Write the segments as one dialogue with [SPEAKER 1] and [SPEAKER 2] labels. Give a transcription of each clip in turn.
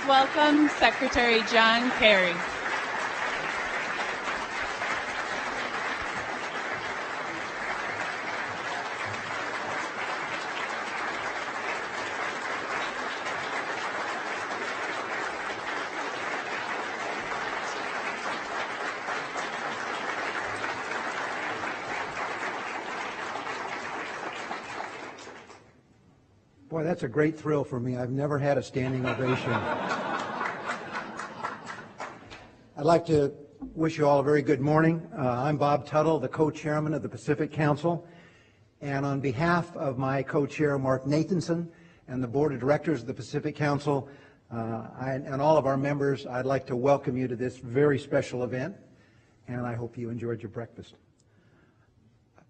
[SPEAKER 1] welcome Secretary John Kerry.
[SPEAKER 2] Boy, that's a great thrill for me. I've never had a standing ovation. I'd like to wish you all a very good morning. I'm Bob Tuttle, the co-chairman of the Pacific Council, and on behalf of my co-chair, Mark Nathanson, and the board of directors of the Pacific Council, and all of our members, I'd like to welcome you to this very special event, and I hope you enjoyed your breakfast.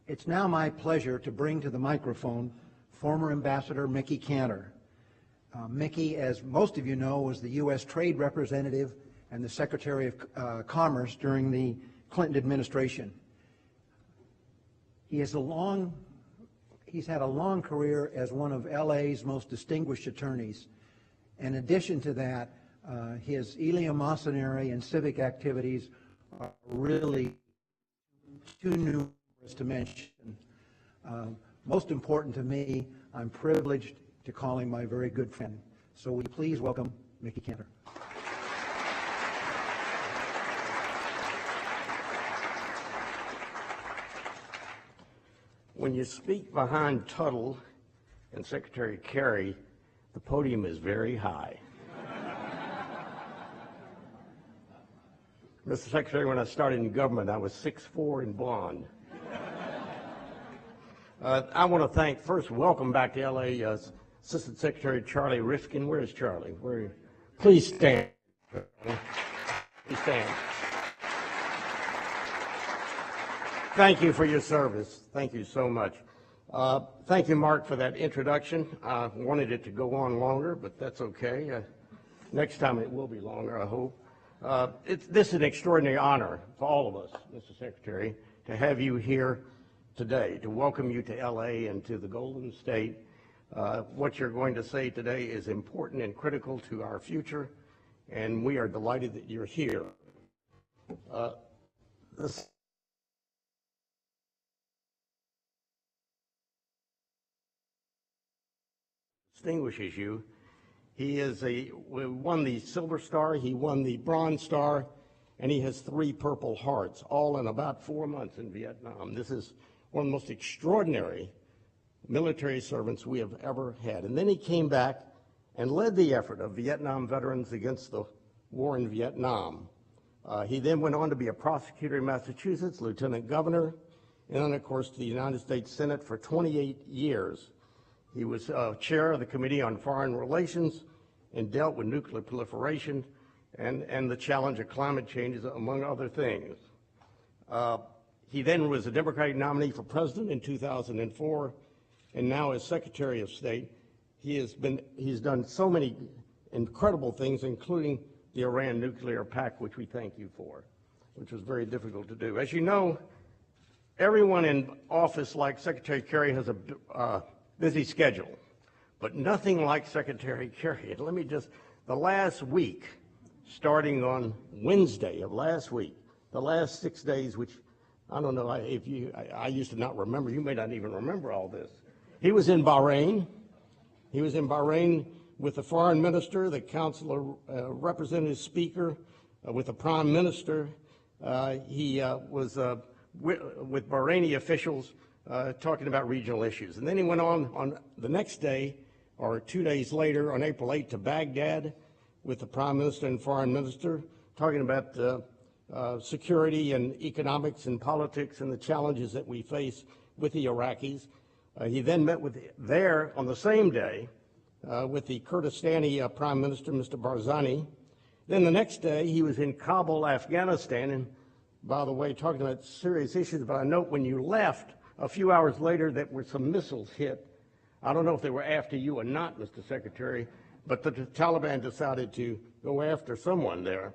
[SPEAKER 2] It's now my pleasure to bring to the microphone former Ambassador Mickey Cantor. Mickey, as most of you know, was the U.S. Trade Representative and the Secretary of Commerce during the Clinton administration. He's had a long career as one of LA's most distinguished attorneys. In addition to that, his eleemosynary and civic activities are really too numerous to mention. Most important to me, I'm privileged to call him my very good friend. So will you please welcome Mickey Cantor.
[SPEAKER 3] When you speak behind Tuttle and Secretary Kerry, the podium is very high. Mr. Secretary, when I started in government, I was 6'4" and blonde. I want to thank, first, welcome back to LA, Assistant Secretary Charlie Rifkin. Where is Charlie? Please stand. Please stand. Thank you for your service. Thank you so much. Thank you, Mark, for that introduction. I wanted it to go on longer, but that's okay. Next time it will be longer, I hope. This is an extraordinary honor for all of us, Mr. Secretary, to have you here today, to welcome you to LA and to the Golden State. What you're going to say today is important and critical to our future, and we are delighted that you're here. This distinguishes you. He won the Silver Star, he won the Bronze Star, and he has 3 Purple Hearts, all in about 4 months in Vietnam. This is one of the most extraordinary military servants we have ever had. And then he came back and led the effort of Vietnam veterans against the war in Vietnam. He then went on to be a prosecutor in Massachusetts, lieutenant governor, and then, of course, to the United States Senate for 28 years. He was chair of the Committee on Foreign Relations and dealt with nuclear proliferation and the challenge of climate change, among other things. He then was a Democratic nominee for president in 2004, and now as Secretary of State. He's done so many incredible things, including the Iran nuclear pact, which we thank you for, which was very difficult to do. As you know, everyone in office like Secretary Kerry has a busy schedule, but nothing like Secretary Kerry. And let me just, the last week, starting on Wednesday of last week, the last 6 days, which I don't know I used to not remember. You may not even remember all this. He was in Bahrain. He was in Bahrain with the foreign minister, the council representative speaker, with the prime minister. He was with Bahraini officials talking about regional issues. And then he went on the next day, or 2 days later, on April 8th, to Baghdad with the prime minister and foreign minister, talking about security and economics and politics and the challenges that we face with the Iraqis. He then met there on the same day with the Kurdistani Prime Minister, Mr. Barzani. Then the next day, he was in Kabul, Afghanistan, and by the way, talking about serious issues, but I note when you left, a few hours later, that were some missiles hit. I don't know if they were after you or not, Mr. Secretary, but the Taliban decided to go after someone there.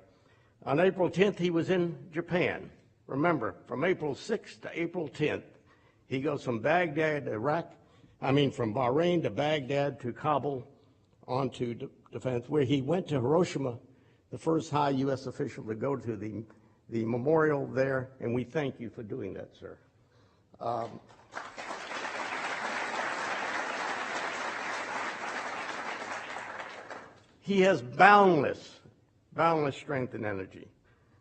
[SPEAKER 3] On April 10th, he was in Japan. Remember, from April 6th to April 10th, he goes from Baghdad, from Bahrain to Baghdad to Kabul onto defense, where he went to Hiroshima, the first high U.S. official to go to the memorial there, and we thank you for doing that, sir. He has boundless strength and energy.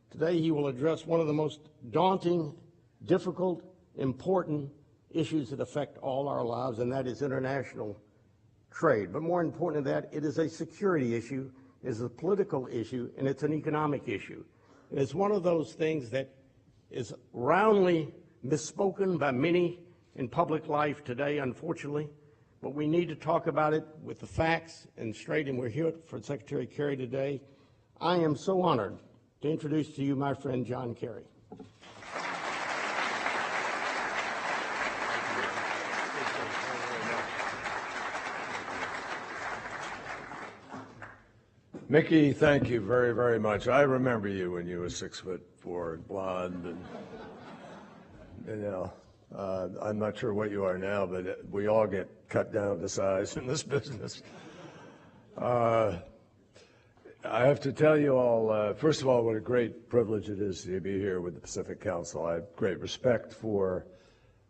[SPEAKER 3] Today he will address one of the most daunting, difficult, important issues that affect all our lives, and that is international trade. But more important than that, it is a security issue, it is a political issue, and it's an economic issue. And it's one of those things that is roundly misspoken by many in public life today, unfortunately. But we need to talk about it with the facts and straight, and we're here for Secretary Kerry today. I am so honored to introduce to you my friend John Kerry.
[SPEAKER 4] Mickey, thank you very, very much. I remember you when you were 6'4" and blonde, and you know, I'm not sure what you are now, but we all get cut down to size in this business. I have to tell you all, first of all, what a great privilege it is to be here with the Pacific Council. I have great respect for,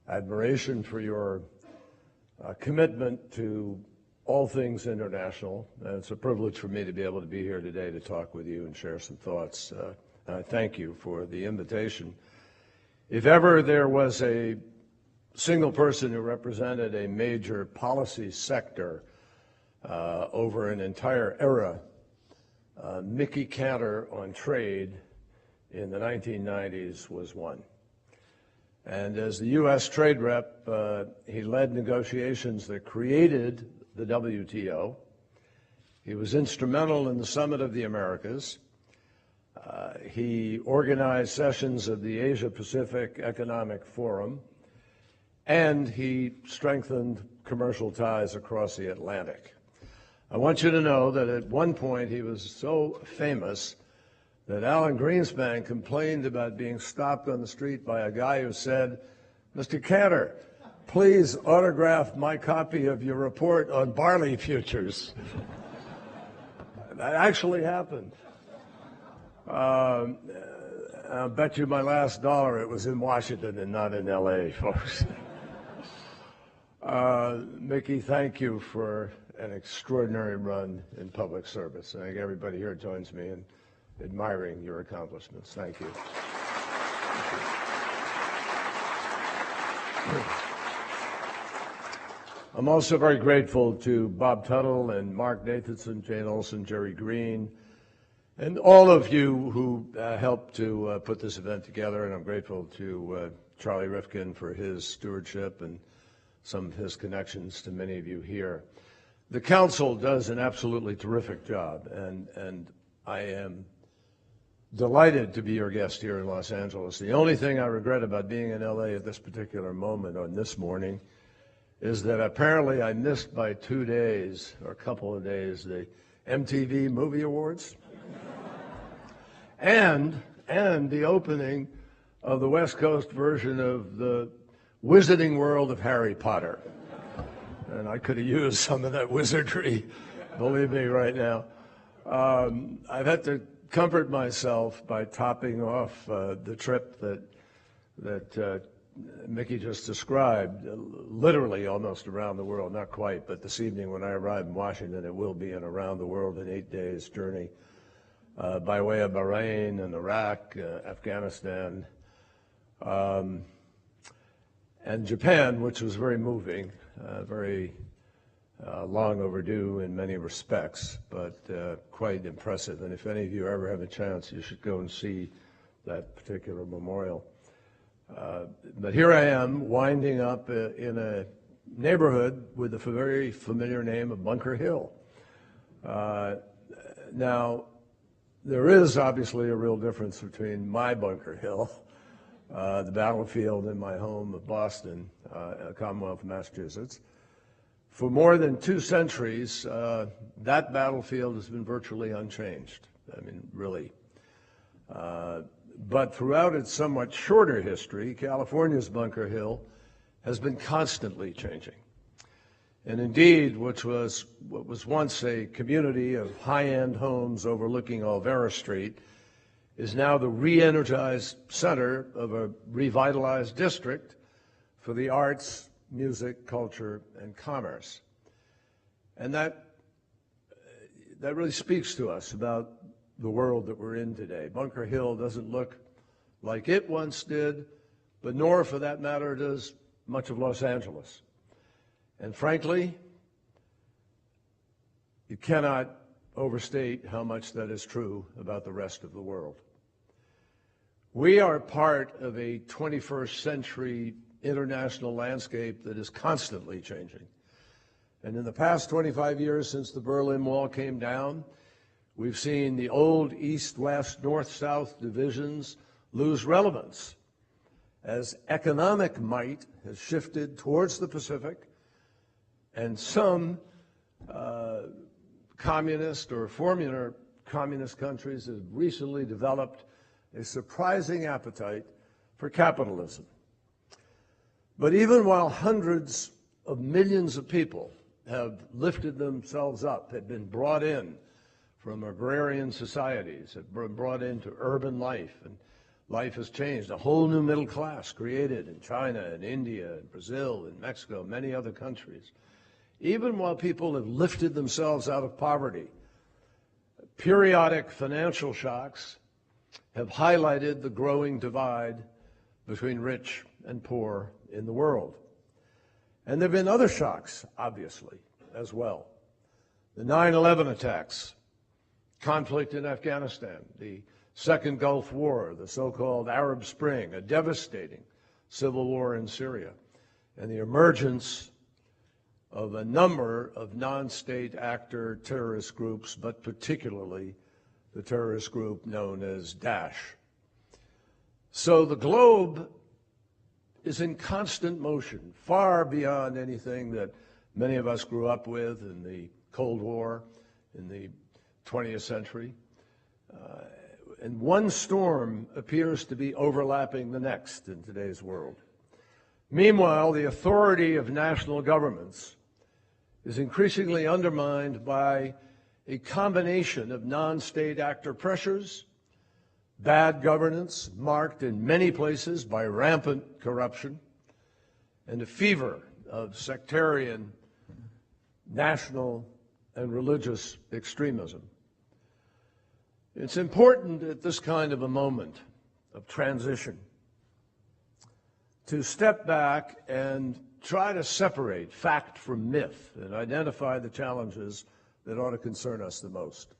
[SPEAKER 4] admiration for your commitment to all things international. And it's a privilege for me to be able to be here today to talk with you and share some thoughts. And I thank you for the invitation. If ever there was a single person who represented a major policy sector over an entire era, Mickey Cantor on trade in the 1990s was one. And as the U.S. trade rep, he led negotiations that created the WTO. He was instrumental in the Summit of the Americas. He organized sessions of the Asia-Pacific Economic Forum, and he strengthened commercial ties across the Atlantic. I want you to know that at one point he was so famous that Alan Greenspan complained about being stopped on the street by a guy who said, "Mr. Cantor, please autograph my copy of your report on barley futures." That actually happened. I'll bet you my last dollar it was in Washington and not in L.A., folks. Mickey, thank you for an extraordinary run in public service. I think everybody here joins me in admiring your accomplishments. Thank you. I'm also very grateful to Bob Tuttle and Mark Nathanson, Jane Olson, Jerry Green, and all of you who helped to put this event together. And I'm grateful to Charlie Rifkin for his stewardship and some of his connections to many of you here. The Council does an absolutely terrific job, and I am delighted to be your guest here in Los Angeles. The only thing I regret about being in LA at this particular moment on this morning is that apparently I missed by 2 days, or a couple of days, the MTV Movie Awards and the opening of the West Coast version of the Wizarding World of Harry Potter. And I could have used some of that wizardry, believe me, right now. I've had to comfort myself by topping off the trip that Mickey just described, literally almost around the world, not quite, but this evening when I arrive in Washington, it will be an around the world in 8 days journey by way of Bahrain and Iraq, Afghanistan, and Japan, which was very moving, very long overdue in many respects, but quite impressive. And if any of you ever have a chance, you should go and see that particular memorial. But here I am, winding up in a neighborhood with the very familiar name of Bunker Hill. Now, there is obviously a real difference between my Bunker Hill, the battlefield in my home of Boston, Commonwealth of Massachusetts. For more than 2 centuries, that battlefield has been virtually unchanged. I mean, really. But throughout its somewhat shorter history, California's Bunker Hill has been constantly changing. And indeed, what was once a community of high-end homes overlooking Olvera Street is now the re-energized center of a revitalized district for the arts, music, culture, and commerce. And that really speaks to us about the world that we're in today. Bunker Hill doesn't look like it once did, but nor, for that matter, does much of Los Angeles. And frankly, you cannot overstate how much that is true about the rest of the world. We are part of a 21st century international landscape that is constantly changing. And in the past 25 years since the Berlin Wall came down, we've seen the old east-west, north-south divisions lose relevance as economic might has shifted towards the Pacific, and some communist or former communist countries have recently developed a surprising appetite for capitalism. But even while hundreds of millions of people have lifted themselves up, have been brought in from agrarian societies, have been brought into urban life, and life has changed, a whole new middle class created in China and India and Brazil and Mexico, many other countries. Even while people have lifted themselves out of poverty, periodic financial shocks have highlighted the growing divide between rich and poor in the world. And there have been other shocks, obviously, as well. The 9/11 attacks, conflict in Afghanistan, the Second Gulf War, the so-called Arab Spring, a devastating civil war in Syria, and the emergence of a number of non-state actor terrorist groups, but particularly the terrorist group known as Daesh. So the globe is in constant motion, far beyond anything that many of us grew up with in the Cold War, in the 20th century. And one storm appears to be overlapping the next in today's world. Meanwhile, the authority of national governments is increasingly undermined by a combination of non-state actor pressures, bad governance marked in many places by rampant corruption, and a fever of sectarian, national, and religious extremism. It's important at this kind of a moment of transition to step back and try to separate fact from myth and identify the challenges that ought to concern us the most.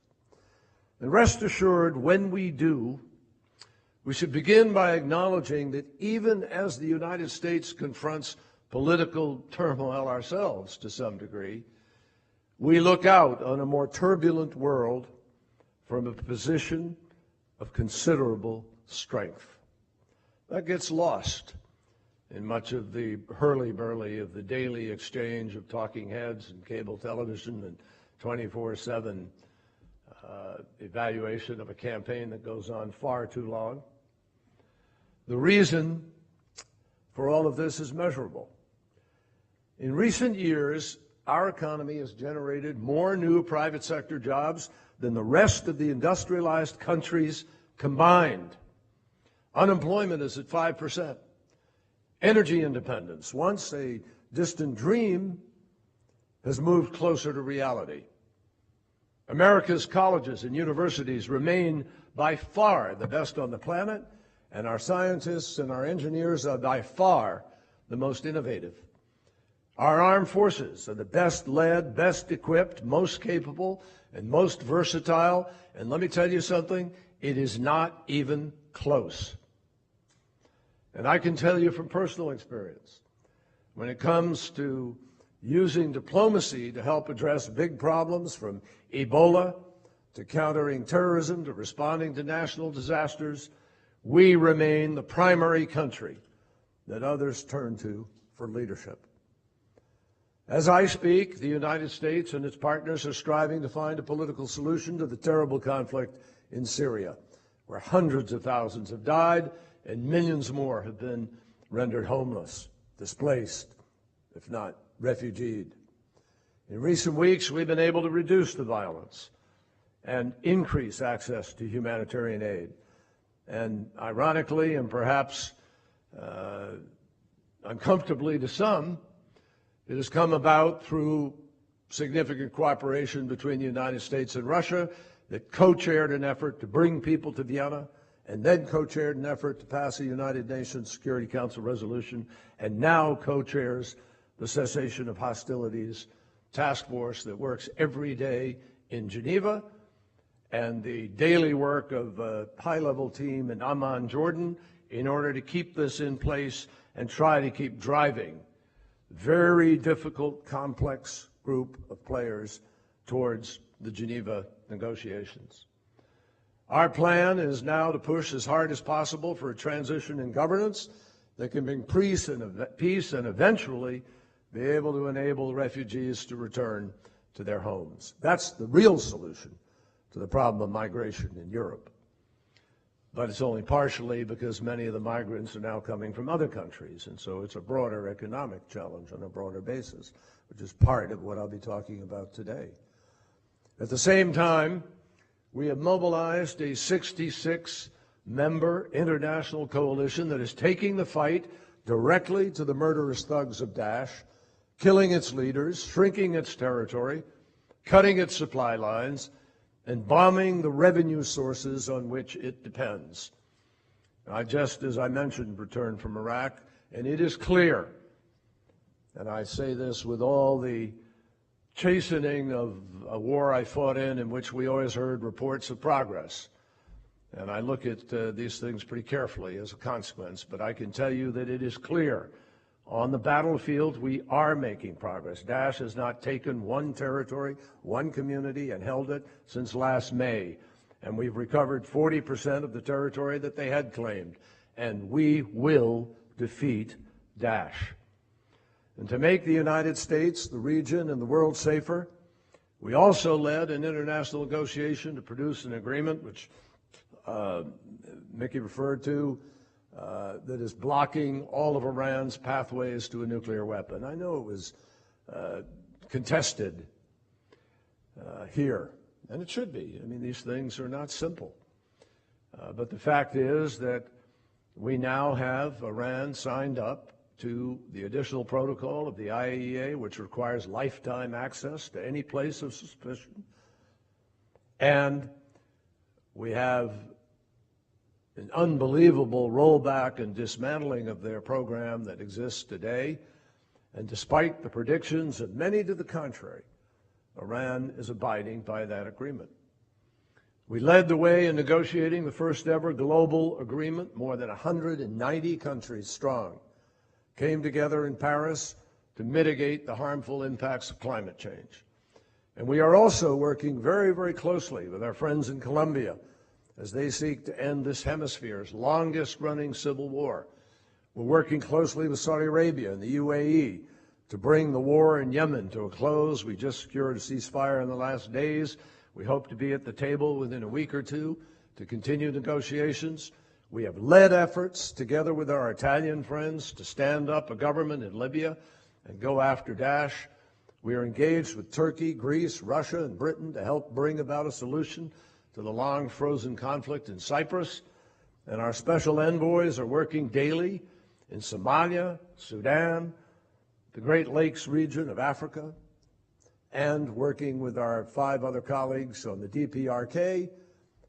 [SPEAKER 4] And rest assured, when we do, we should begin by acknowledging that even as the United States confronts political turmoil ourselves to some degree, we look out on a more turbulent world from a position of considerable strength. That gets lost in much of the hurly-burly of the daily exchange of talking heads and cable television and 24/7 evaluation of a campaign that goes on far too long. The reason for all of this is measurable. In recent years, our economy has generated more new private sector jobs than the rest of the industrialized countries combined. Unemployment is at 5%. Energy independence, once a distant dream, has moved closer to reality. America's colleges and universities remain by far the best on the planet, and our scientists and our engineers are by far the most innovative. Our armed forces are the best led, best equipped, most capable, and most versatile. And let me tell you something, it is not even close. And I can tell you from personal experience, when it comes to using diplomacy to help address big problems, from Ebola to countering terrorism to responding to national disasters, we remain the primary country that others turn to for leadership. As I speak, the United States and its partners are striving to find a political solution to the terrible conflict in Syria, where hundreds of thousands have died and millions more have been rendered homeless, displaced, if not refugeed. In recent weeks, we've been able to reduce the violence and increase access to humanitarian aid. And ironically, and perhaps uncomfortably to some, it has come about through significant cooperation between the United States and Russia that co-chaired an effort to bring people to Vienna, and then co-chaired an effort to pass a United Nations Security Council resolution, and now co-chairs the cessation of hostilities task force that works every day in Geneva, and the daily work of a high-level team in Amman, Jordan, in order to keep this in place and try to keep driving very difficult, complex group of players towards the Geneva negotiations. Our plan is now to push as hard as possible for a transition in governance that can bring peace and eventually be able to enable refugees to return to their homes. That's the real solution to the problem of migration in Europe. But it's only partially because many of the migrants are now coming from other countries, and so it's a broader economic challenge on a broader basis, which is part of what I'll be talking about today. At the same time, we have mobilized a 66-member international coalition that is taking the fight directly to the murderous thugs of Daesh, killing its leaders, shrinking its territory, cutting its supply lines, and bombing the revenue sources on which it depends. I just, as I mentioned, returned from Iraq, and it is clear, and I say this with all the chastening of a war I fought in which we always heard reports of progress. And I look at these things pretty carefully as a consequence, but I can tell you that it is clear on the battlefield we are making progress. Daesh has not taken one territory, one community, and held it since last May. And we've recovered 40% of the territory that they had claimed. And we will defeat Daesh. And to make the United States, the region, and the world safer, we also led an international negotiation to produce an agreement, which Mickey referred to, that is blocking all of Iran's pathways to a nuclear weapon. I know it was contested here, and it should be. I mean, these things are not simple. But the fact is that we now have Iran signed up to the additional protocol of the IAEA, which requires lifetime access to any place of suspicion. And we have an unbelievable rollback and dismantling of their program that exists today. And despite the predictions of many to the contrary, Iran is abiding by that agreement. We led the way in negotiating the first ever global agreement. More than 190 countries strong came together in Paris to mitigate the harmful impacts of climate change. And we are also working very, very closely with our friends in Colombia as they seek to end this hemisphere's longest-running civil war. We're working closely with Saudi Arabia and the UAE to bring the war in Yemen to a close. We just secured a ceasefire in the last days. We hope to be at the table within a week or two to continue negotiations. We have led efforts together with our Italian friends to stand up a government in Libya and go after Daesh. We are engaged with Turkey, Greece, Russia, and Britain to help bring about a solution to the long-frozen conflict in Cyprus. And our special envoys are working daily in Somalia, Sudan, the Great Lakes region of Africa, and working with our 5 other colleagues on the DPRK,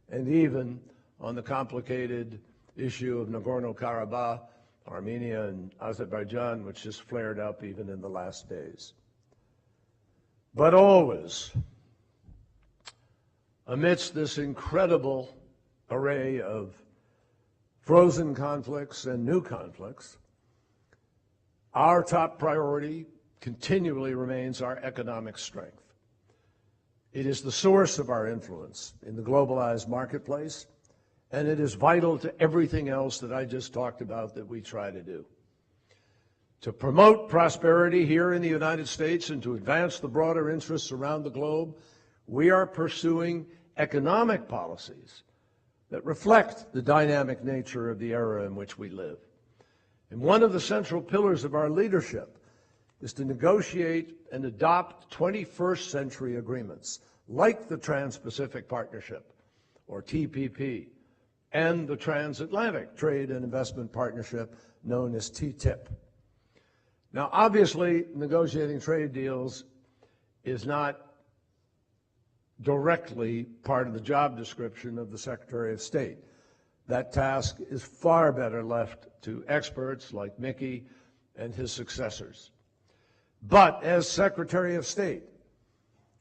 [SPEAKER 4] and even on the complicated issue of Nagorno-Karabakh, Armenia, and Azerbaijan, which just flared up even in the last days. But always, amidst this incredible array of frozen conflicts and new conflicts, our top priority continually remains our economic strength. It is the source of our influence in the globalized marketplace, and it is vital to everything else that I just talked about that we try to do. To promote prosperity here in the United States and to advance the broader interests around the globe, we are pursuing economic policies that reflect the dynamic nature of the era in which we live. And one of the central pillars of our leadership is to negotiate and adopt 21st century agreements like the Trans-Pacific Partnership, or TPP, and the Transatlantic Trade and Investment Partnership known as TTIP. Now, obviously, negotiating trade deals is not directly part of the job description of the Secretary of State. That task is far better left to experts like Mickey and his successors. But as Secretary of State,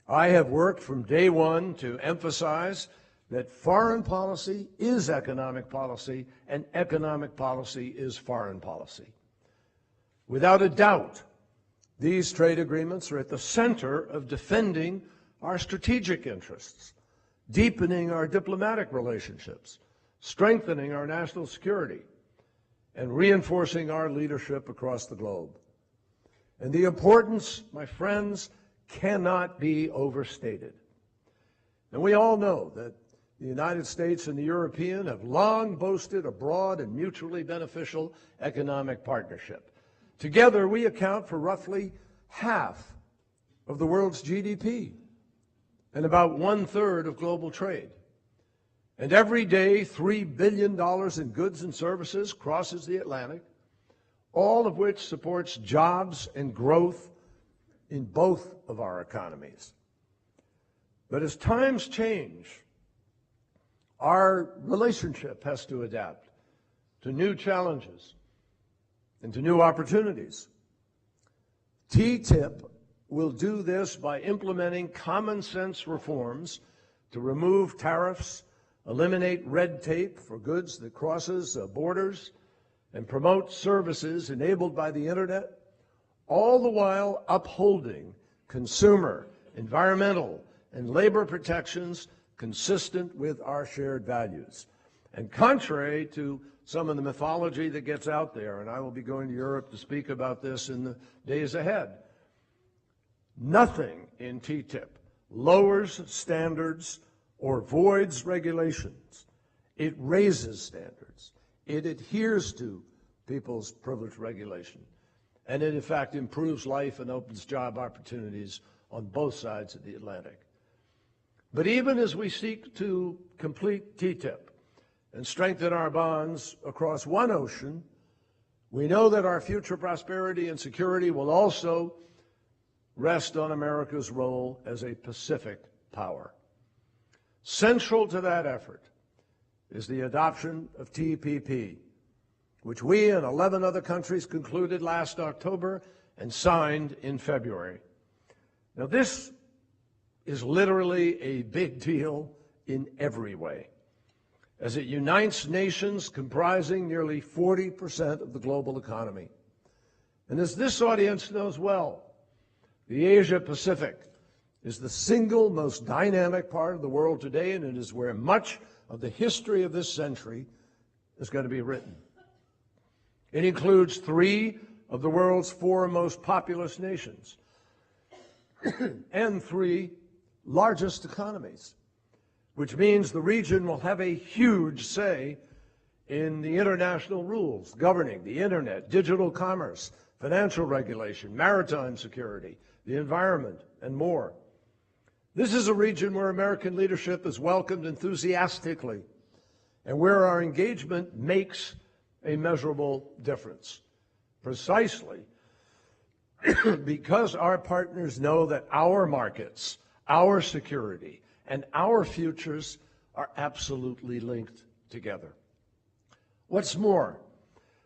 [SPEAKER 4] I have worked from day one to emphasize that foreign policy is economic policy and economic policy is foreign policy. Without a doubt, these trade agreements are at the center of defending our strategic interests, deepening our diplomatic relationships, strengthening our national security, and reinforcing our leadership across the globe. And the importance, my friends, cannot be overstated. And we all know that the United States and the European have long boasted a broad and mutually beneficial economic partnership. Together, we account for roughly half of the world's GDP and about 1/3 of global trade. And every day, $3 billion in goods and services crosses the Atlantic, all of which supports jobs and growth in both of our economies. But as times change, our relationship has to adapt to new challenges and to new opportunities. TTIP will do this by implementing common sense reforms to remove tariffs, eliminate red tape for goods that crosses borders, and promote services enabled by the internet, all the while upholding consumer, environmental, and labor protections consistent with our shared values. And contrary to some of the mythology that gets out there, and I will be going to Europe to speak about this in the days ahead, nothing in TTIP lowers standards or voids regulations. It raises standards. It adheres to people's privilege regulation. And it, in fact, improves life and opens job opportunities on both sides of the Atlantic. But even as we seek to complete TTIP and strengthen our bonds across one ocean, we know that our future prosperity and security will also rest on America's role as a Pacific power. Central to that effort is the adoption of TPP, which we and 11 other countries concluded last October and signed in February. Now, this is literally a big deal in every way, as it unites nations comprising nearly 40% of the global economy. And as this audience knows well, the Asia-Pacific is the single most dynamic part of the world today, and it is where much of the history of this century is going to be written. It includes 3 of the world's 4 most populous nations and 3 largest economies, which means the region will have a huge say in the international rules governing the internet, digital commerce, financial regulation, maritime security, the environment, and more. This is a region where American leadership is welcomed enthusiastically and where our engagement makes a measurable difference, precisely because our partners know that our markets, our security, and our futures are absolutely linked together. What's more,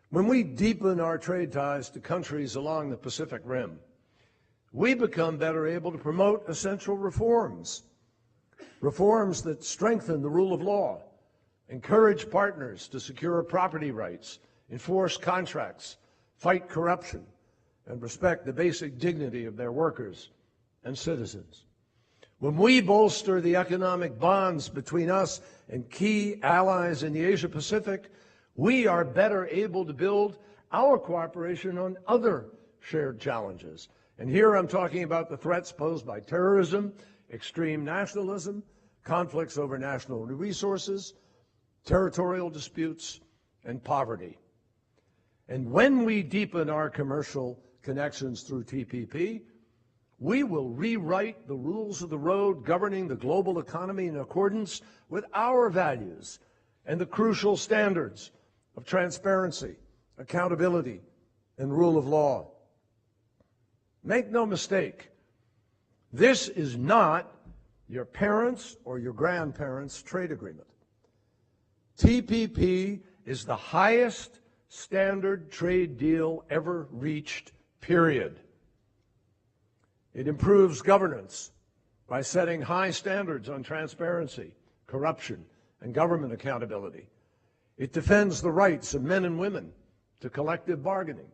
[SPEAKER 4] when we deepen our trade ties to countries along the Pacific Rim, we become better able to promote essential reforms that strengthen the rule of law, encourage partners to secure property rights, enforce contracts, fight corruption, and respect the basic dignity of their workers and citizens. When we bolster the economic bonds between us and key allies in the Asia-Pacific, we are better able to build our cooperation on other shared challenges. And here I'm talking about the threats posed by terrorism, extreme nationalism, conflicts over national resources, territorial disputes, and poverty. And when we deepen our commercial connections through TPP. We will rewrite the rules of the road governing the global economy in accordance with our values and the crucial standards of transparency, accountability, and rule of law. Make no mistake, this is not your parents' or your grandparents' trade agreement. TPP is the highest standard trade deal ever reached, period. It improves governance by setting high standards on transparency, corruption, and government accountability. It defends the rights of men and women to collective bargaining.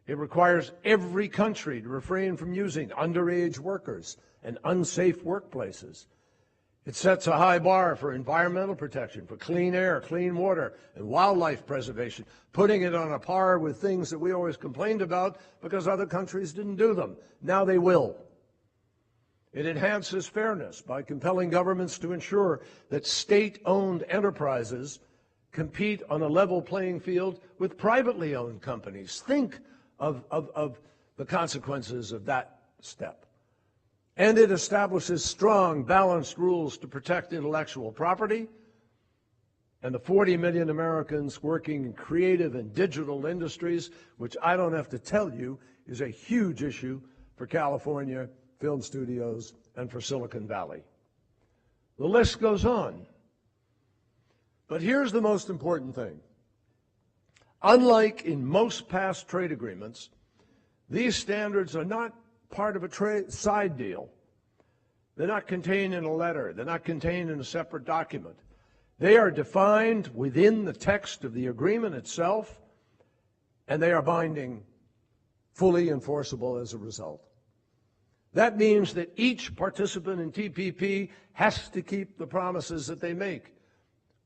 [SPEAKER 4] It requires every country to refrain from using underage workers and unsafe workplaces. It sets a high bar for environmental protection, for clean air, clean water, and wildlife preservation, putting it on a par with things that we always complained about because other countries didn't do them. Now they will. It enhances fairness by compelling governments to ensure that state-owned enterprises compete on a level playing field with privately owned companies. Think of the consequences of that step. And it establishes strong, balanced rules to protect intellectual property and the 40 million Americans working in creative and digital industries, which I don't have to tell you is a huge issue for California film studios and for Silicon Valley. The list goes on. But here's the most important thing. Unlike in most past trade agreements, these standards are not part of a side deal. They're not contained in a letter. They're not contained in a separate document. They are defined within the text of the agreement itself, and they are binding, fully enforceable as a result. That means that each participant in TPP has to keep the promises that they make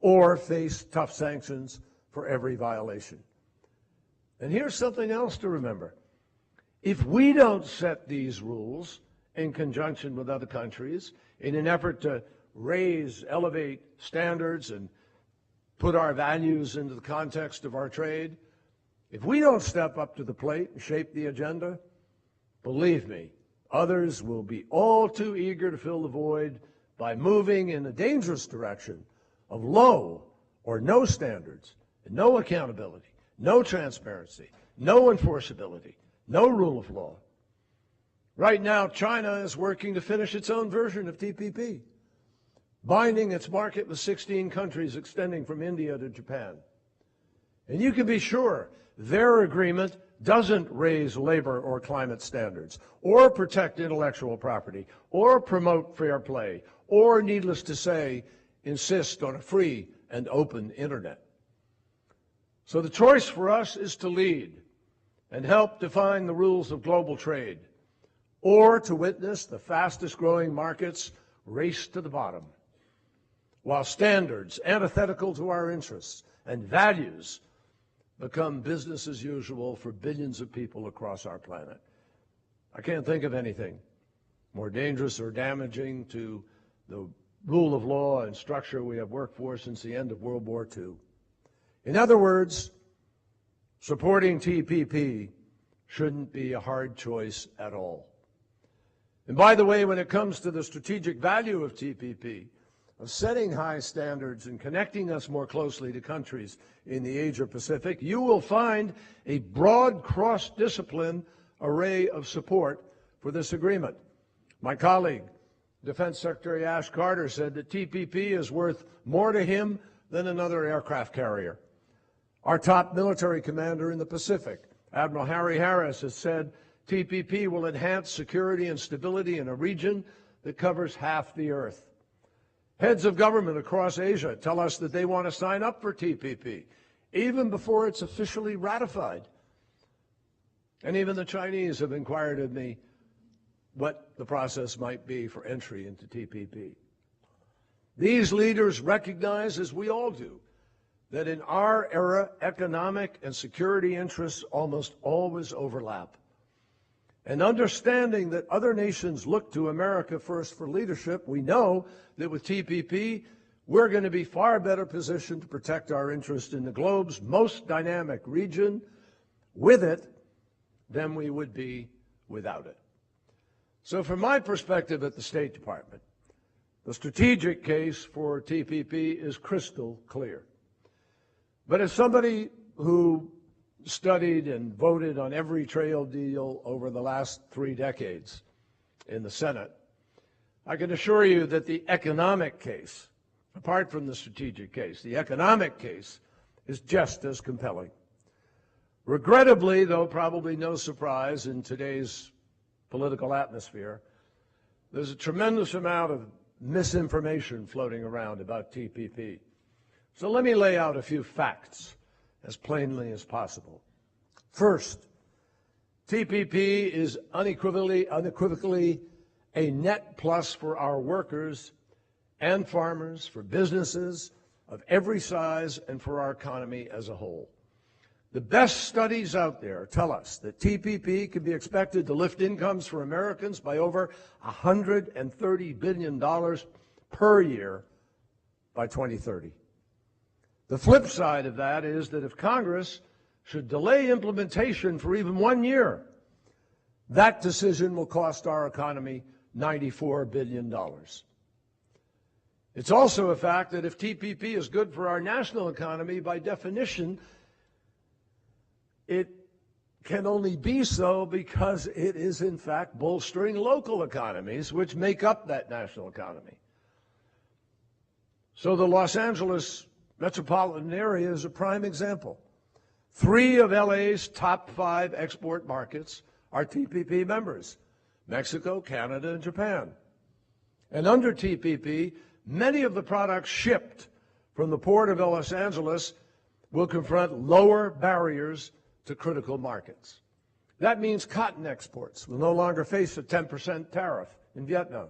[SPEAKER 4] or face tough sanctions for every violation. And here's something else to remember. If we don't set these rules in conjunction with other countries in an effort to elevate standards and put our values into the context of our trade, if we don't step up to the plate and shape the agenda, believe me, others will be all too eager to fill the void by moving in a dangerous direction of low or no standards, and no accountability, no transparency, no enforceability, no rule of law. Right now, China is working to finish its own version of TPP, binding its market with 16 countries extending from India to Japan. And you can be sure their agreement doesn't raise labor or climate standards, or protect intellectual property, or promote fair play, or, needless to say, insist on a free and open internet. So the choice for us is to lead and help define the rules of global trade, or to witness the fastest growing markets race to the bottom, while standards antithetical to our interests and values become business as usual for billions of people across our planet. I can't think of anything more dangerous or damaging to the rule of law and structure we have worked for since the end of World War II. In other words, supporting TPP shouldn't be a hard choice at all. And by the way, when it comes to the strategic value of TPP, of setting high standards and connecting us more closely to countries in the Asia-Pacific, you will find a broad cross-discipline array of support for this agreement. My colleague, Defense Secretary Ash Carter, said that TPP is worth more to him than another aircraft carrier. Our top military commander in the Pacific, Admiral Harry Harris, has said TPP will enhance security and stability in a region that covers half the Earth. Heads of government across Asia tell us that they want to sign up for TPP, even before it's officially ratified. And even the Chinese have inquired of me what the process might be for entry into TPP. These leaders recognize, as we all do, that in our era, economic and security interests almost always overlap. And understanding that other nations look to America first for leadership, we know that with TPP, we're going to be far better positioned to protect our interest in the globe's most dynamic region. With it, than we would be without it. So from my perspective at the State Department, the strategic case for TPP is crystal clear. But as somebody who studied and voted on every trade deal over the last 3 decades in the Senate, I can assure you that the economic case, apart from the strategic case, the economic case is just as compelling. Regrettably, though probably no surprise in today's political atmosphere, there's a tremendous amount of misinformation floating around about TPP. So let me lay out a few facts as plainly as possible. First, TPP is unequivocally a net plus for our workers and farmers, for businesses of every size, and for our economy as a whole. The best studies out there tell us that TPP can be expected to lift incomes for Americans by over $130 billion per year by 2030. The flip side of that is that if Congress should delay implementation for even 1 year, that decision will cost our economy $94 billion. It's also a fact that if TPP is good for our national economy, by definition, it can only be so because it is, in fact, bolstering local economies, which make up that national economy. So the Los Angeles metropolitan area is a prime example. 3 of LA's top 5 export markets are TPP members: Mexico, Canada, and Japan. And under TPP, many of the products shipped from the port of Los Angeles will confront lower barriers to critical markets. That means cotton exports will no longer face a 10% tariff in Vietnam.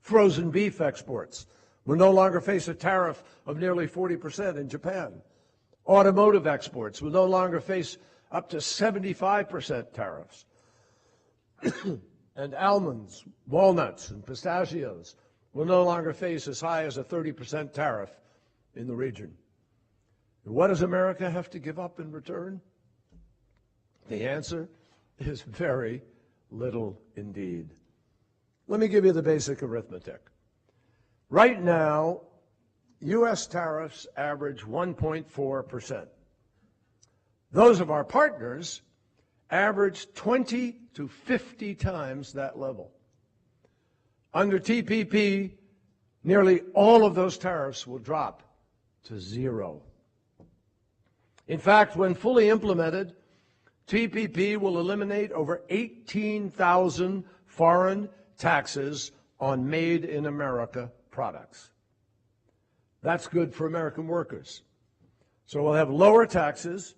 [SPEAKER 4] Frozen beef exports will no longer face a tariff of nearly 40% in Japan. Automotive exports will no longer face up to 75% tariffs. And almonds, walnuts, and pistachios will no longer face as high as a 30% tariff in the region. And what does America have to give up in return? The answer is very little indeed. Let me give you the basic arithmetic. Right now, U.S. tariffs average 1.4%. Those of our partners average 20 to 50 times that level. Under TPP, nearly all of those tariffs will drop to 0. In fact, when fully implemented, TPP will eliminate over 18,000 foreign taxes on made-in-America products. That's good for American workers. So we'll have lower taxes,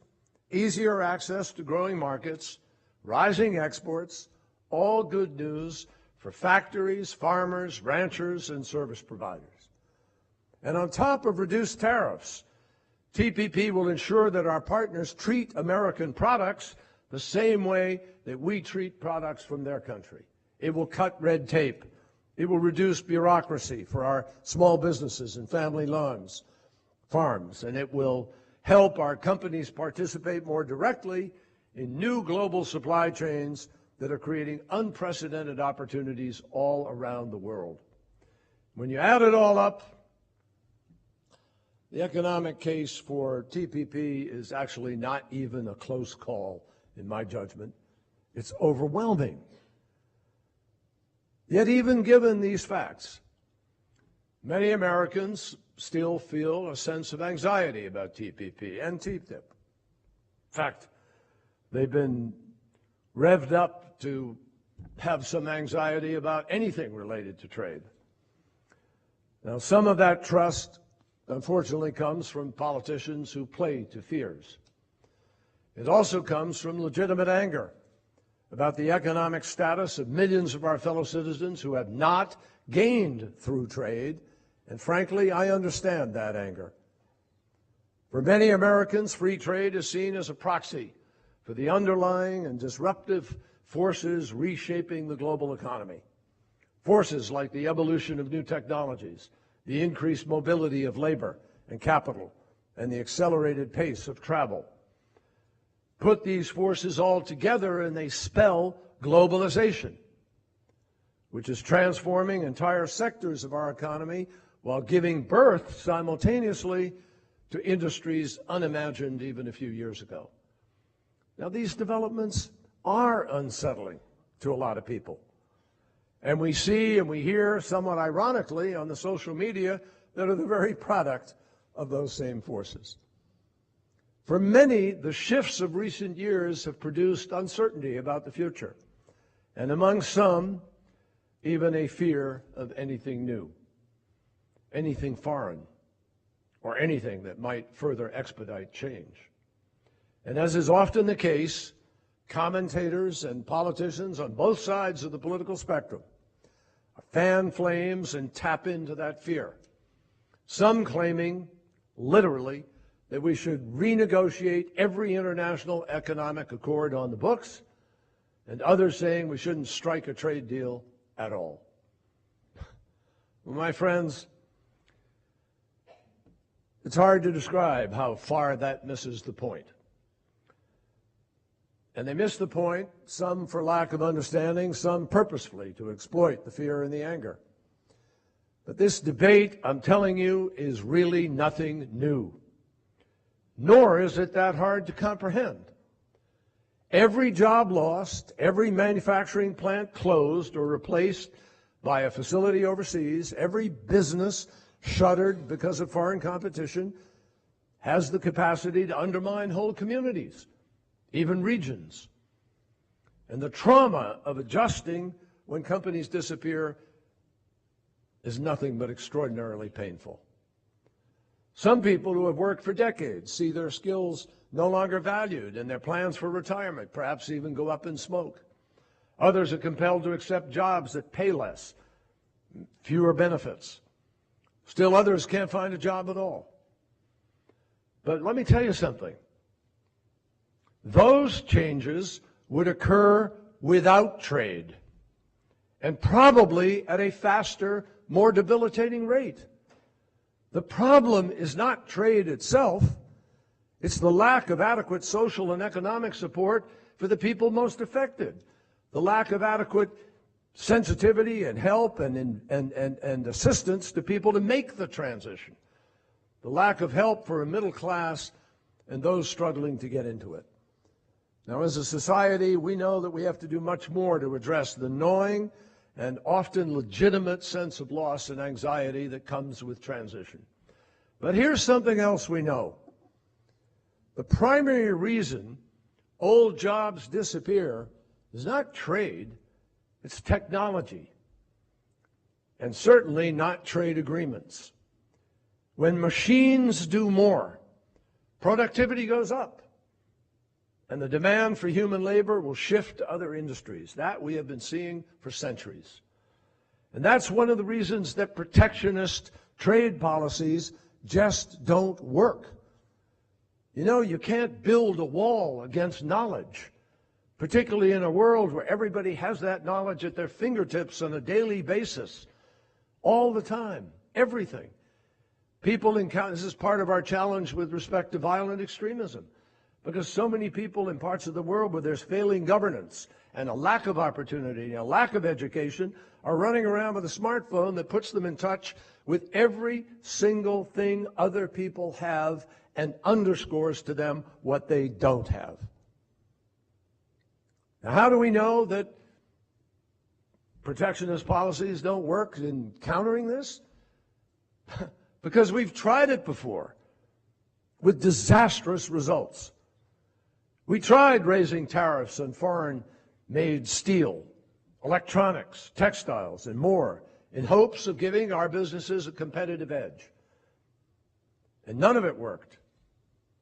[SPEAKER 4] easier access to growing markets, rising exports, all good news for factories, farmers, ranchers, and service providers. And on top of reduced tariffs, TPP will ensure that our partners treat American products the same way that we treat products from their country. It will cut red tape. It will reduce bureaucracy for our small businesses and family farms, and it will help our companies participate more directly in new global supply chains that are creating unprecedented opportunities all around the world. When you add it all up, the economic case for TPP is actually not even a close call, in my judgment. It's overwhelming. Yet even given these facts, many Americans still feel a sense of anxiety about TPP and TTIP. In fact, they've been revved up to have some anxiety about anything related to trade. Now, some of that trust, unfortunately, comes from politicians who play to fears. It also comes from legitimate anger about the economic status of millions of our fellow citizens who have not gained through trade, and frankly, I understand that anger. For many Americans, free trade is seen as a proxy for the underlying and disruptive forces reshaping the global economy. Forces like the evolution of new technologies, the increased mobility of labor and capital, and the accelerated pace of travel. put these forces all together and they spell globalization, which is transforming entire sectors of our economy while giving birth simultaneously to industries unimagined even a few years ago. Now, these developments are unsettling to a lot of people. And we see and we hear, somewhat ironically, on the social media that are the very product of those same forces. For many, the shifts of recent years have produced uncertainty about the future, and among some, even a fear of anything new, anything foreign, or anything that might further expedite change. And as is often the case, commentators and politicians on both sides of the political spectrum fan flames and tap into that fear. Some claiming, literally, that we should renegotiate every international economic accord on the books, and others saying we shouldn't strike a trade deal at all. Well, my friends, it's hard to describe how far that misses the point. And they miss the point, some for lack of understanding, some purposefully to exploit the fear and the anger. But this debate, I'm telling you, is really nothing new. Nor is it that hard to comprehend. Every job lost, every manufacturing plant closed or replaced by a facility overseas, every business shuttered because of foreign competition has the capacity to undermine whole communities, even regions. And the trauma of adjusting when companies disappear is nothing but extraordinarily painful. Some people who have worked for decades see their skills no longer valued and their plans for retirement perhaps even go up in smoke. Others are compelled to accept jobs that pay less, fewer benefits. Still others can't find a job at all. But let me tell you something. Those changes would occur without trade, and probably at a faster, more debilitating rate. The problem is not trade itself. It's the lack of adequate social and economic support for the people most affected, the lack of adequate sensitivity and help and assistance to people to make the transition, the lack of help for a middle class and those struggling to get into it. Now, as a society, we know that we have to do much more to address the gnawing and often legitimate sense of loss and anxiety that comes with transition. But here's something else we know. The primary reason old jobs disappear is not trade, it's technology, and certainly not trade agreements. When machines do more, productivity goes up, and the demand for human labor will shift to other industries. That we have been seeing for centuries. And that's one of the reasons that protectionist trade policies just don't work. You know, you can't build a wall against knowledge, particularly in a world where everybody has that knowledge at their fingertips on a daily basis, all the time, everything. People encounter, this is part of our challenge with respect to violent extremism, because so many people in parts of the world where there's failing governance and a lack of opportunity and a lack of education are running around with a smartphone that puts them in touch with every single thing other people have and underscores to them what they don't have. Now, how do we know that protectionist policies don't work in countering this? Because we've tried it before with disastrous results. We tried raising tariffs on foreign-made steel, electronics, textiles, and more in hopes of giving our businesses a competitive edge. And none of it worked,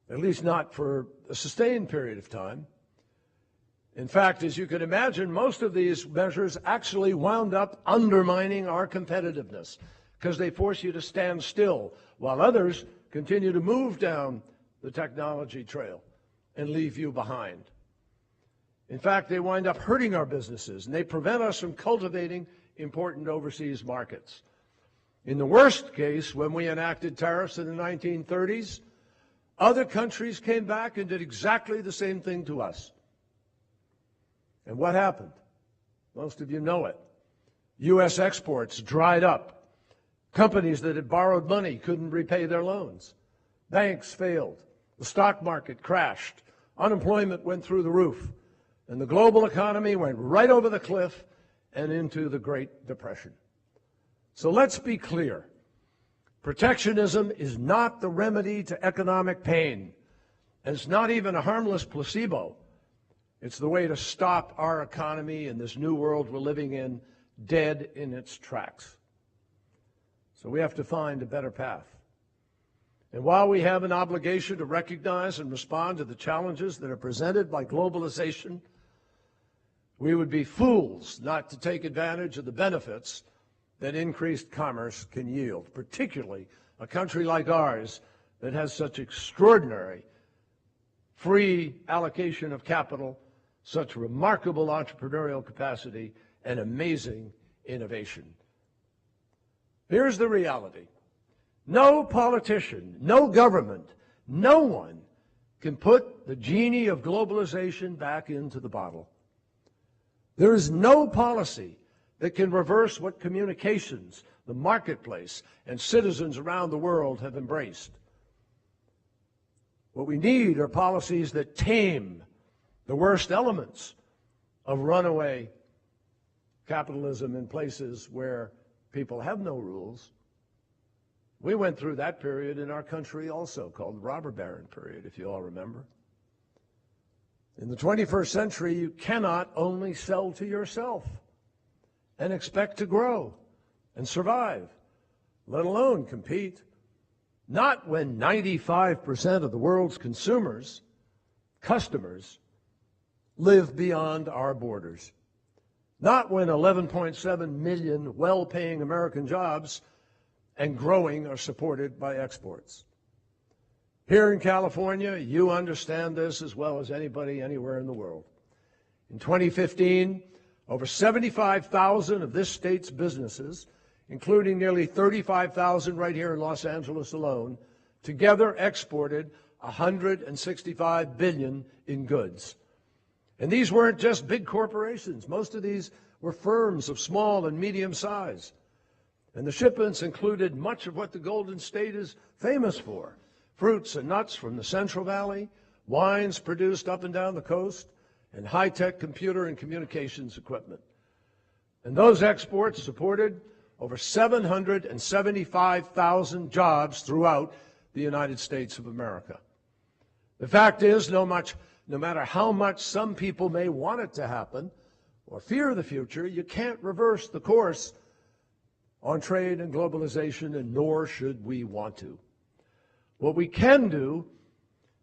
[SPEAKER 4] at least not for a sustained period of time. In fact, as you can imagine, most of these measures actually wound up undermining our competitiveness because they force you to stand still while others continue to move down the technology trail and leave you behind. In fact, they wind up hurting our businesses, and they prevent us from cultivating important overseas markets. In the worst case, when we enacted tariffs in the 1930s, Other countries came back and did exactly the same thing to us. And what happened? Most of you know it. U.S. exports dried up. Companies that had borrowed money couldn't repay their loans. Banks failed. The stock market crashed. Unemployment went through the roof. And the global economy went right over the cliff and into the Great Depression. So let's be clear. Protectionism is not the remedy to economic pain. And it's not even a harmless placebo. It's the way to stop our economy in this new world we're living in dead in its tracks. So we have to find a better path. And while we have an obligation to recognize and respond to the challenges that are presented by globalization, we would be fools not to take advantage of the benefits that increased commerce can yield, particularly a country like ours that has such extraordinary free allocation of capital, such remarkable entrepreneurial capacity, and amazing innovation. Here's the reality. No politician, no government, no one can put the genie of globalization back into the bottle. There is no policy that can reverse what communications, the marketplace, and citizens around the world have embraced. What we need are policies that tame the worst elements of runaway capitalism in places where people have no rules. We went through that period in our country also, called the robber baron period, if you all remember. In the 21st century, you cannot only sell to yourself and expect to grow and survive, let alone compete. Not when 95% of the world's customers, live beyond our borders. Not when 11.7 million well-paying American jobs and growing are supported by exports. Here in California, you understand this as well as anybody anywhere in the world. In 2015, over 75,000 of this state's businesses, including nearly 35,000 right here in Los Angeles alone, together exported $165 billion in goods. And these weren't just big corporations. Most of these were firms of small and medium size. And the shipments included much of what the Golden State is famous for: fruits and nuts from the Central Valley, wines produced up and down the coast, and high-tech computer and communications equipment. And those exports supported over 775,000 jobs throughout the United States of America. The fact is, no matter how much some people may want it to happen or fear the future, you can't reverse the course on trade and globalization, and nor should we want to. What we can do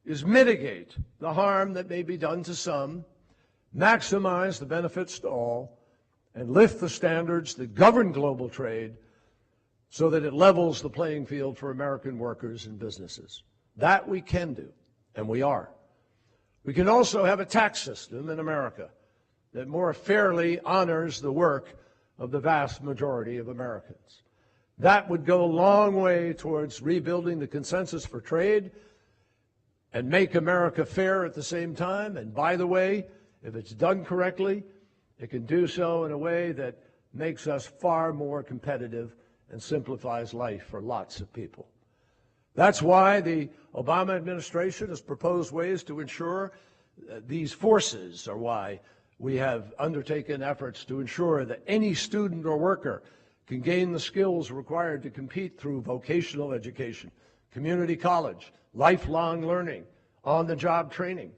[SPEAKER 4] is mitigate the harm that may be done to some, maximize the benefits to all, and lift the standards that govern global trade so that it levels the playing field for American workers and businesses. That we can do, and we are. We can also have a tax system in America that more fairly honors the work of the vast majority of Americans. That would go a long way towards rebuilding the consensus for trade and make America fair at the same time. And by the way, if it's done correctly, it can do so in a way that makes us far more competitive and simplifies life for lots of people. That's why the Obama administration has proposed ways to ensure these forces are why we have undertaken efforts to ensure that any student or worker can gain the skills required to compete through vocational education, community college, lifelong learning, on-the-job training.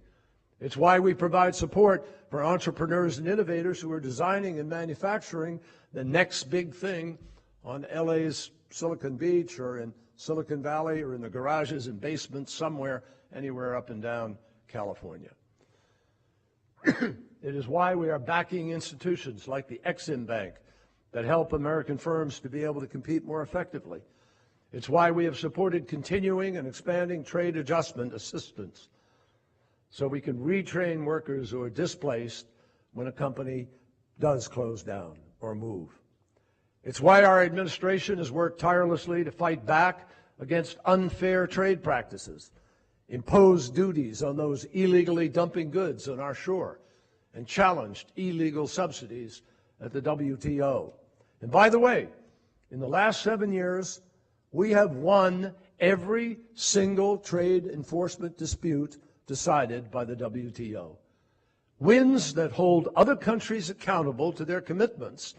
[SPEAKER 4] It's why we provide support for entrepreneurs and innovators who are designing and manufacturing the next big thing on LA's Silicon Beach or in Silicon Valley or in the garages and basements somewhere, anywhere up and down California. It is why we are backing institutions like the Exim Bank that help American firms to be able to compete more effectively. It's why we have supported continuing and expanding trade adjustment assistance so we can retrain workers who are displaced when a company does close down or move. It's why our administration has worked tirelessly to fight back against unfair trade practices, imposed duties on those illegally dumping goods on our shore, and challenged illegal subsidies at the WTO. And by the way, in the last 7 years, we have won every single trade enforcement dispute decided by the WTO. Wins that hold other countries accountable to their commitments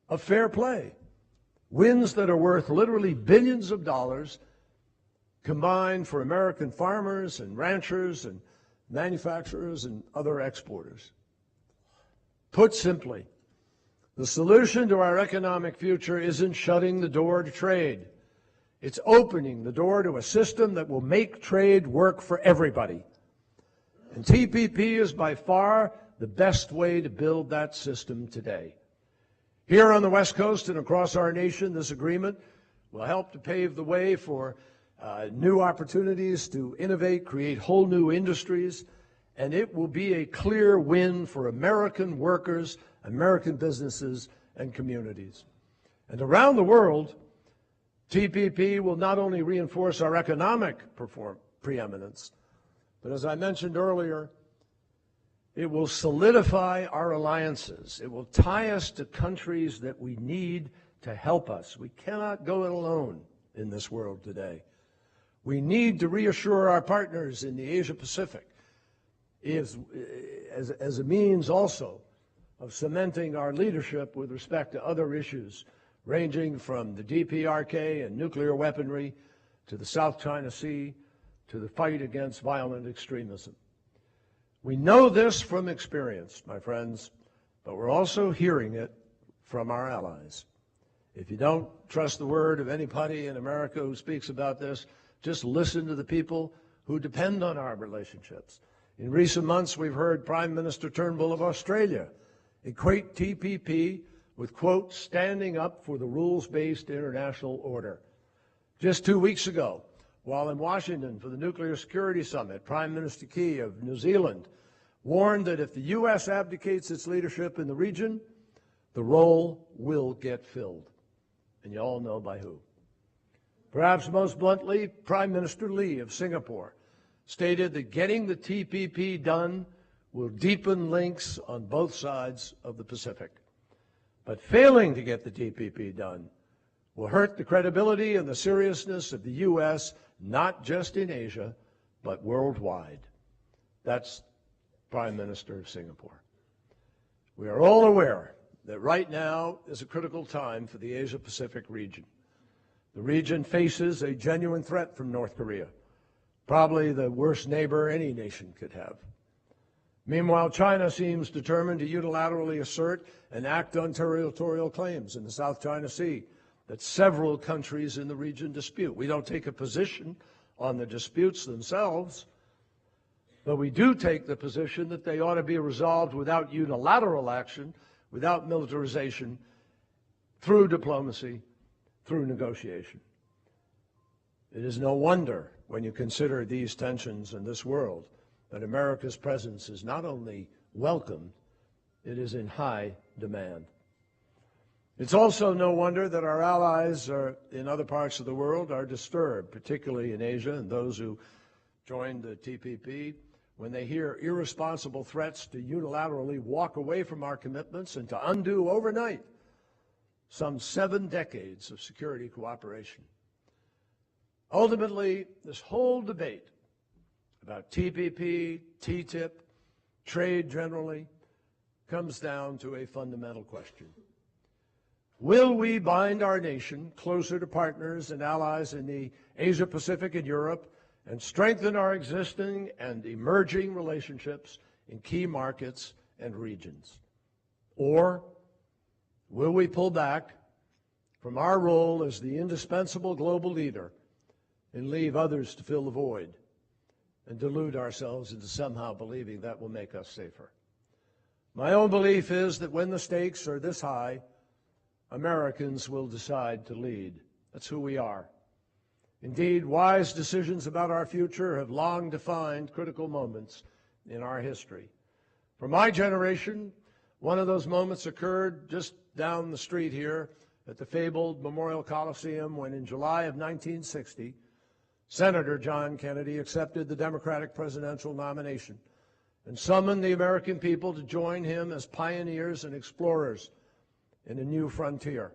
[SPEAKER 4] of fair play. Wins that are worth literally billions of dollars combined for American farmers and ranchers and manufacturers and other exporters. Put simply, the solution to our economic future isn't shutting the door to trade. It's opening the door to a system that will make trade work for everybody. And TPP is by far the best way to build that system today. Here on the West Coast and across our nation, this agreement will help to pave the way for new opportunities to innovate, create whole new industries, and it will be a clear win for American workers, American businesses, and communities. And around the world, TPP will not only reinforce our economic preeminence, but as I mentioned earlier, it will solidify our alliances. It will tie us to countries that we need to help us. We cannot go it alone in this world today. We need to reassure our partners in the Asia-Pacific as a means also of cementing our leadership with respect to other issues, ranging from the DPRK and nuclear weaponry to the South China Sea to the fight against violent extremism. We know this from experience, my friends, but we're also hearing it from our allies. If you don't trust the word of anybody in America who speaks about this, just listen to the people who depend on our relationships. In recent months, we've heard Prime Minister Turnbull of Australia equate TPP with, quote, standing up for the rules-based international order. Just 2 weeks ago, while in Washington for the Nuclear Security Summit, Prime Minister Key of New Zealand warned that if the U.S. abdicates its leadership in the region, the role will get filled. And you all know by who. Perhaps most bluntly, Prime Minister Lee of Singapore stated that getting the TPP done will deepen links on both sides of the Pacific. But failing to get the TPP done will hurt the credibility and the seriousness of the U.S., not just in Asia, but worldwide. That's Prime Minister of Singapore. We are all aware that right now is a critical time for the Asia-Pacific region. The region faces a genuine threat from North Korea, probably the worst neighbor any nation could have. Meanwhile, China seems determined to unilaterally assert and act on territorial claims in the South China Sea that several countries in the region dispute. We don't take a position on the disputes themselves, but we do take the position that they ought to be resolved without unilateral action, without militarization, through diplomacy, through negotiation. It is no wonder, when you consider these tensions in this world, that America's presence is not only welcomed, it is in high demand. It's also no wonder that our allies in other parts of the world are disturbed, particularly in Asia, and those who joined the TPP, when they hear irresponsible threats to unilaterally walk away from our commitments and to undo overnight some 7 decades of security cooperation. Ultimately, this whole debate about TPP, TTIP, trade generally, comes down to a fundamental question. Will we bind our nation closer to partners and allies in the Asia-Pacific and Europe and strengthen our existing and emerging relationships in key markets and regions? Or will we pull back from our role as the indispensable global leader and leave others to fill the void and delude ourselves into somehow believing that will make us safer? My own belief is that when the stakes are this high, Americans will decide to lead. That's who we are. Indeed, wise decisions about our future have long defined critical moments in our history. For my generation, one of those moments occurred just down the street here at the fabled Memorial Coliseum when in July of 1960, Senator John Kennedy accepted the Democratic presidential nomination and summoned the American people to join him as pioneers and explorers in a new frontier.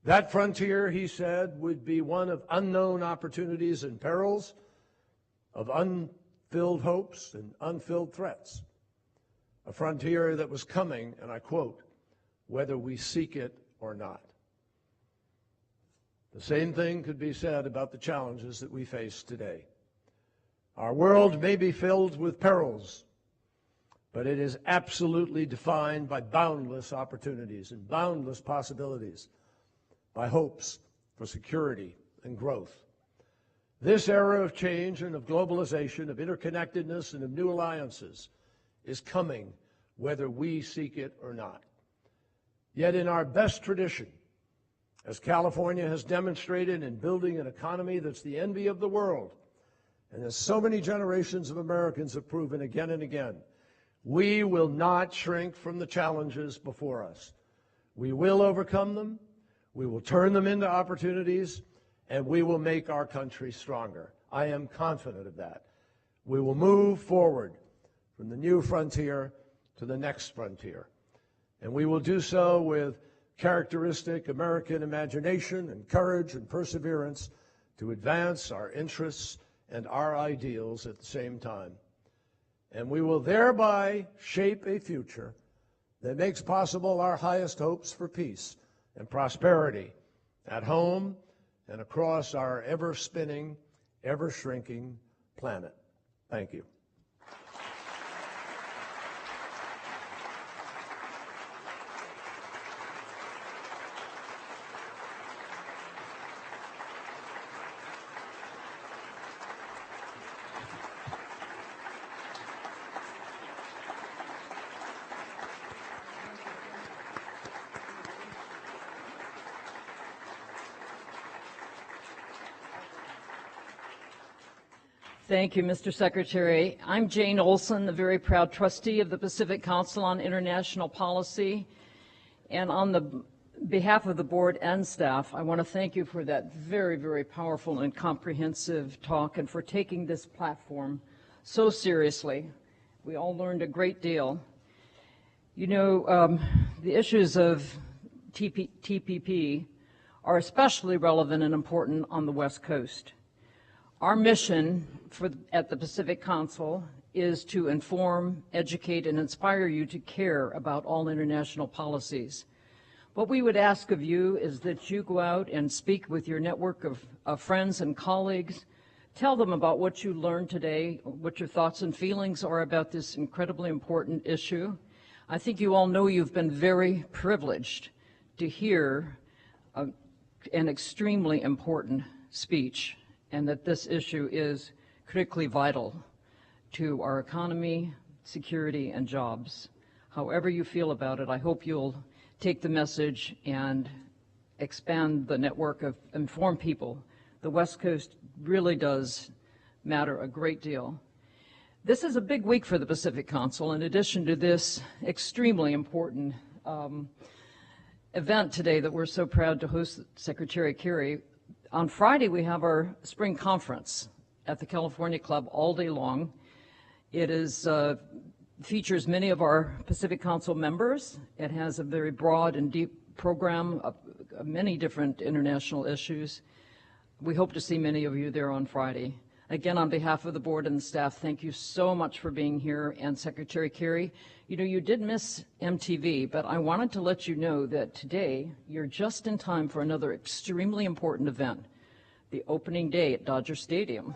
[SPEAKER 4] That frontier, he said, would be one of unknown opportunities and perils, of unfilled hopes and unfilled threats. A frontier that was coming, and I quote, whether we seek it or not. The same thing could be said about the challenges that we face today. Our world may be filled with perils, but it is absolutely defined by boundless opportunities and boundless possibilities, by hopes for security and growth. This era of change and of globalization, of interconnectedness and of new alliances is coming whether we seek it or not. Yet in our best tradition, as California has demonstrated in building an economy that's the envy of the world, and as so many generations of Americans have proven again and again, we will not shrink from the challenges before us. We will overcome them, we will turn them into opportunities, and we will make our country stronger. I am confident of that. We will move forward from the new frontier to the next frontier. And we will do so with characteristic American imagination and courage and perseverance to advance our interests and our ideals at the same time. And we will thereby shape a future that makes possible our highest hopes for peace and prosperity at home and across our ever-spinning, ever-shrinking planet. Thank you.
[SPEAKER 5] Thank you, Mr. Secretary. I'm Jane Olson, the very proud trustee of the Pacific Council on International Policy. And on the behalf of the board and staff, I want to thank you for that very, very powerful and comprehensive talk and for taking this platform so seriously. We all learned a great deal. You know, the issues of TPP are especially relevant and important on the West Coast. Our mission at the Pacific Council is to inform, educate, and inspire you to care about all international policies. What we would ask of you is that you go out and speak with your network of friends and colleagues. Tell them about what you learned today, what your thoughts and feelings are about this incredibly important issue. I think you all know you've been very privileged to hear an extremely important speech, and that this issue is critically vital to our economy, security, and jobs. However you feel about it, I hope you'll take the message and expand the network of informed people. The West Coast really does matter a great deal. This is a big week for the Pacific Council. In addition to this extremely important event today that we're so proud to host Secretary Kerry, on Friday, we have our spring conference at the California Club all day long. It features many of our Pacific Council members. It has a very broad and deep program of many different international issues. We hope to see many of you there on Friday. Again, on behalf of the board and the staff, thank you so much for being here. And Secretary Kerry, you know, you did miss MTV, but I wanted to let you know that today you're just in time for another extremely important event, the opening day at Dodger Stadium.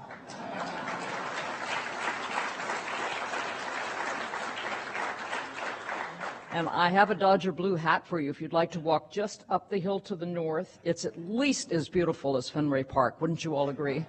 [SPEAKER 5] And I have a Dodger blue hat for you if you'd like to walk just up the hill to the north. It's at least as beautiful as Fenway Park, wouldn't you all agree?